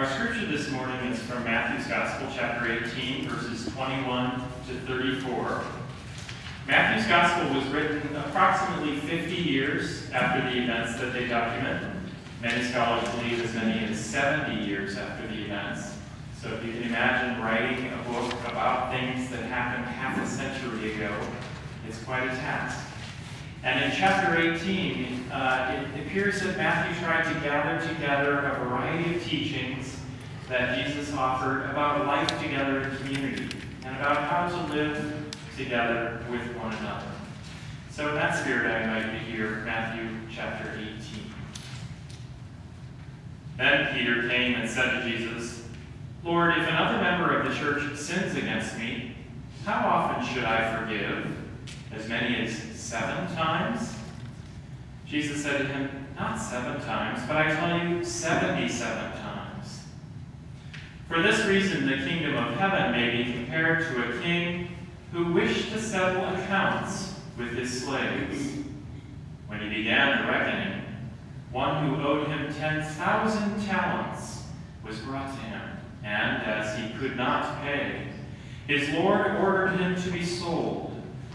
Our scripture this morning is from Matthew's Gospel, chapter 18, verses 21 to 34. Matthew's Gospel was written approximately 50 years after the events that they document. Many scholars believe as many as 70 years after the events. So if you can imagine writing a book about things that happened half a century ago, it's quite a task. And in chapter 18, it appears that Matthew tried to gather together a variety of teachings that Jesus offered about life together in community and about how to live together with one another. So in that spirit, I invite you to hear Matthew chapter 18. Then Peter came and said to Jesus, "Lord, if another member of the church sins against me, how often should I forgive? As many as 7 times?" Jesus said to him, "Not 7 times, but I tell you 77 times. For this reason the kingdom of heaven may be compared to a king who wished to settle accounts with his slaves. When he began the reckoning, one who owed him 10,000 talents was brought to him, and as he could not pay, his Lord ordered him to be sold,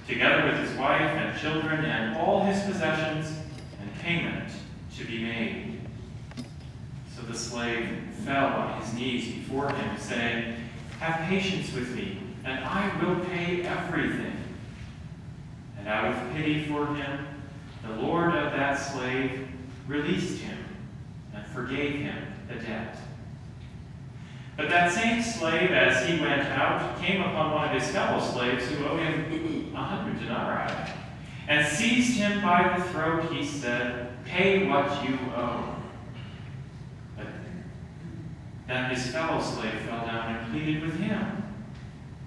together with his wife and children and all his possessions, and payment to be made. So the slave fell on his knees before him, saying, 'Have patience with me, and I will pay everything.' And out of pity for him, the Lord of that slave released him and forgave him the debt. But that same slave, as he went out, came upon one of his fellow slaves who owed him 100 denarii. And seized him by the throat, he said, 'Pay what you owe.' But then his fellow slave fell down and pleaded with him,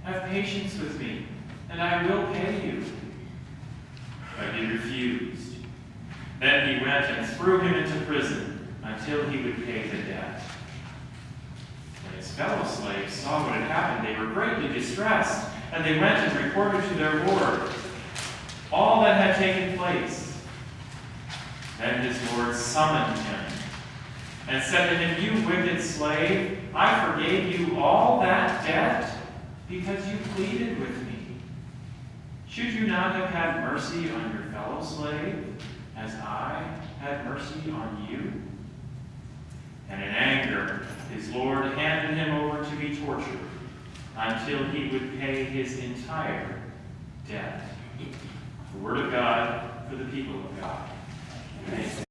'Have patience with me, and I will pay you.' But he refused. Then he went and threw him into prison until he would pay the debt. When his fellow slaves saw what had happened, they were greatly distressed, and they went and reported to their Lord all that had taken place. Then his Lord summoned him and said to him, 'You wicked slave, I forgave you all that debt because you pleaded with me. Should you not have had mercy on your fellow slave, as I had mercy on you?' And in anger, his Lord handed him over to be tortured until he would pay his entire debt." The word of God for the people of God. Amen.